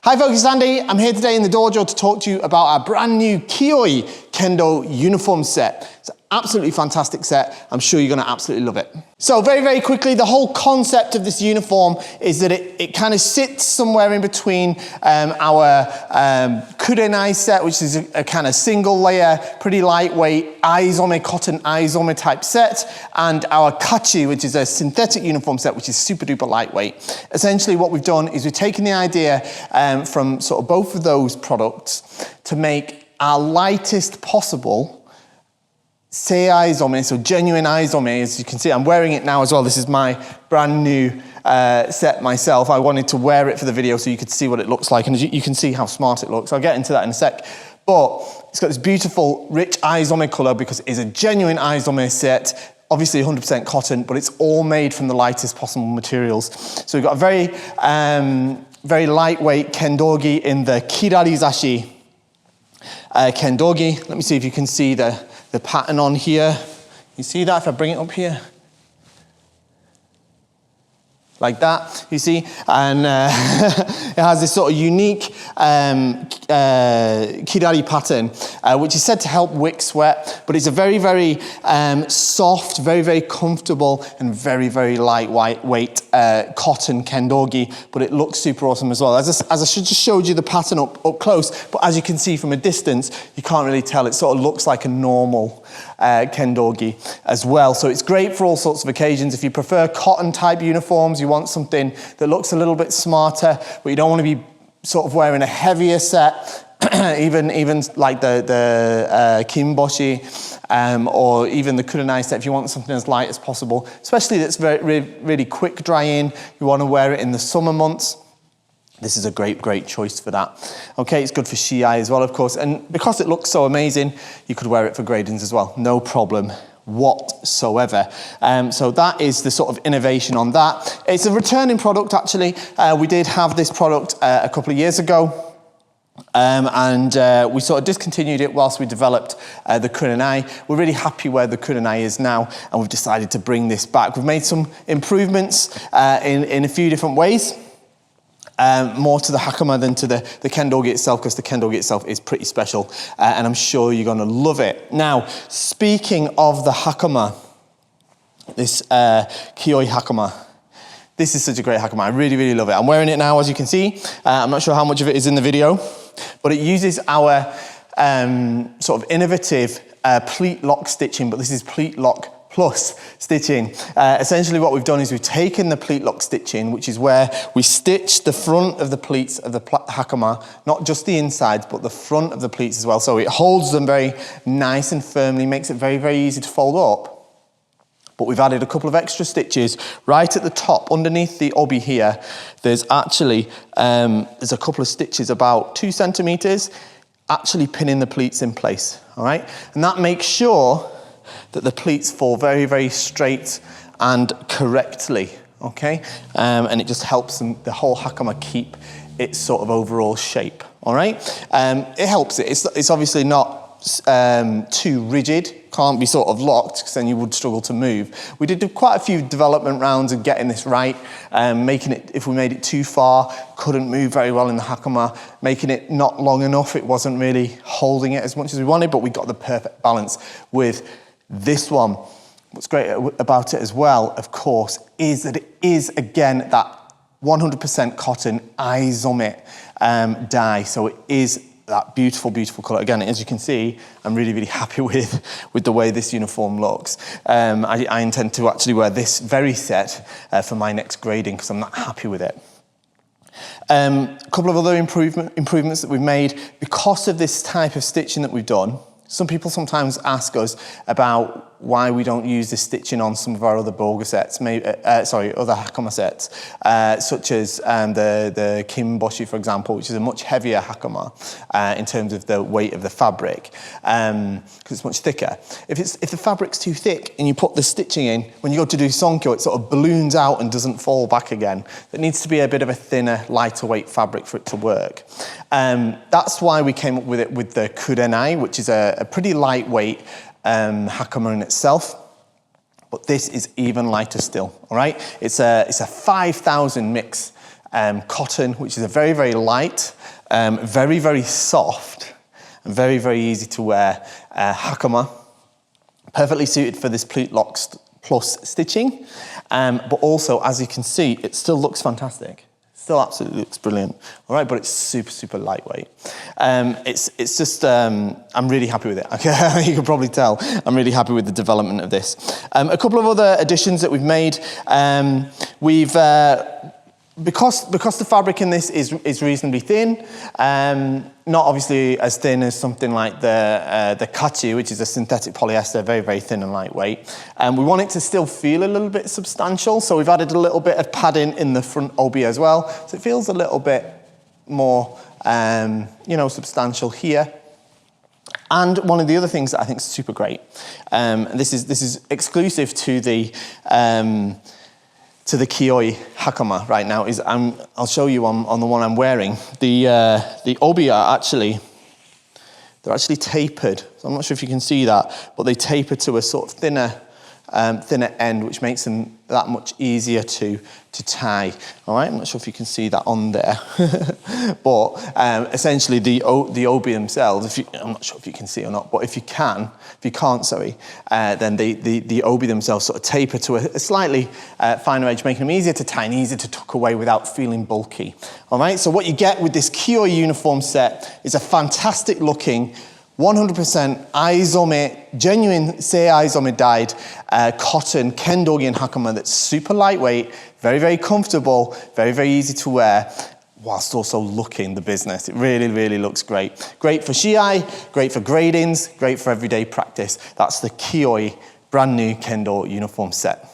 Hi folks, it's Andy. I'm here today in the dojo to talk to you about our brand new KIYOI Kendo Uniform set. It's an absolutely fantastic set. I'm sure you're going to absolutely love it. So very quickly, the whole concept of this uniform is that it kind of sits somewhere in between our kurenai set, which is a kind of single layer, pretty lightweight, aizome, cotton aizome type set, and our kachi, which is a synthetic uniform set, which is super duper lightweight. Essentially what we've done is we've taken the idea from sort of both of those products to make our lightest possible SEIAIZOME, so genuine aizome. As you can see, I'm wearing it now as well. This is my brand new set myself. I wanted to wear it for the video so you could see what it looks like, and you can see how smart it looks. I'll get into that in a sec. But it's got this beautiful, rich aizome color because it is a genuine aizome set. Obviously 100% cotton, but it's all made from the lightest possible materials. So we've got a very lightweight Kendogi in the KIRARI-ZASHI Kendogi. Let me see if you can see the pattern on here. You see that if I bring it up here? Like that, you see? And it has this sort of unique kirari pattern, which is said to help wick sweat, but it's a very soft, very comfortable, and very lightweight cotton Kendogi, but it looks super awesome as well. As I just showed you the pattern up close, but as you can see from a distance, you can't really tell. It sort of looks like a normal Kendogi as well. So it's great for all sorts of occasions. If you prefer cotton type uniforms, you want something that looks a little bit smarter, but you don't want to be sort of wearing a heavier set, even like the kimboshi, or even the kurenai set, if you want something as light as possible, especially that's really quick drying, you want to wear it in the summer months. This is a great choice for that. Okay, it's good for shiai as well, of course, and because it looks so amazing, you could wear it for gradings as well, no problem whatsoever. So that is the sort of innovation on that. It's a returning product, actually. We did have this product a couple of years ago, and we sort of discontinued it whilst we developed the kurenai. We're really happy where the kurenai is now, and we've decided to bring this back. We've made some improvements in a few different ways. More to the Hakama than to the Kendogi itself, because the Kendogi itself is pretty special, and I'm sure you're going to love it. Now, speaking of the Hakama, this KIYOI Hakama, this is such a great Hakama. I really love it. I'm wearing it now, as you can see. I'm not sure how much of it is in the video, but it uses our sort of innovative pleat lock stitching, but this is pleat lock plus stitching. Essentially what we've done is we've taken the pleat lock stitching, which is where we stitch the front of the pleats of the Hakama, not just the insides, but the front of the pleats as well. So it holds them very nice and firmly, makes it very easy to fold up. But we've added a couple of extra stitches right at the top, underneath the obi here. There's actually, there's a couple of stitches about 2 centimeters, actually pinning the pleats in place, all right? And that makes sure that the pleats fall very straight and correctly, okay? And it just helps the whole Hakama keep its sort of overall shape, all right? It helps it. It's obviously not too rigid, can't be sort of locked, because then you would struggle to move. We did quite a few development rounds of getting this right, making it, if we made it too far, couldn't move very well in the Hakama, making it not long enough, it wasn't really holding it as much as we wanted, but we got the perfect balance with this one. What's great about it as well, of course, is that it is, again, that 100% cotton aizome dye. So it is that beautiful colour. Again, as you can see, I'm really happy with the way this uniform looks. I intend to actually wear this very set for my next grading because I'm not happy with it. A couple of other improvements that we've made because of this type of stitching that we've done. Some people sometimes ask us about why we don't use this stitching on some of our other boga sets, other Hakama sets, such as the kimboshi, for example, which is a much heavier Hakama in terms of the weight of the fabric, because it's much thicker. If the fabric's too thick and you put the stitching in, when you go to do sonkyo, it sort of balloons out and doesn't fall back again. It needs to be a bit of a thinner, lighter weight fabric for it to work. That's why we came up with it with the kurenai, which is a pretty lightweight Hakama in itself, but this is even lighter still, all right? It's a 5,000 mix cotton, which is a very, very light, very, very soft, and very, very easy to wear Hakama. Perfectly suited for this pleat lock plus stitching, but also, as you can see, it still looks fantastic. Still absolutely looks brilliant. All right, but it's super, super lightweight. It's just, I'm really happy with it. Okay, you can probably tell I'm really happy with the development of this. A couple of other additions that we've made. Because the fabric in this is reasonably thin, not obviously as thin as something like the KIYOI, which is a synthetic polyester, very, very thin and lightweight. We want it to still feel a little bit substantial, so we've added a little bit of padding in the front obi as well, so it feels a little bit more, substantial here. And one of the other things that I think is super great, this is exclusive to the KIYOI Hakama right now, is I'll show you on the one I'm wearing. The obi are they're actually tapered. So I'm not sure if you can see that, but they taper to a sort of thinner end, which makes them that much easier to tie. All right, I'm not sure if you can see that on there, but essentially the obi themselves, I'm not sure if you can see or not, but if you can't, then the obi themselves sort of taper to a slightly finer edge, making them easier to tie and easier to tuck away without feeling bulky. All right, so what you get with this KIYOI uniform set is a fantastic looking 100% SEIAIZOME, genuine SEIAIZOME dyed cotton Kendogi and Hakama that's super lightweight, very, very comfortable, very, very easy to wear, whilst also looking the business. It really, really looks great. Great for shiai, great for gradings, great for everyday practice. That's the KIYOI brand new Kendo uniform set.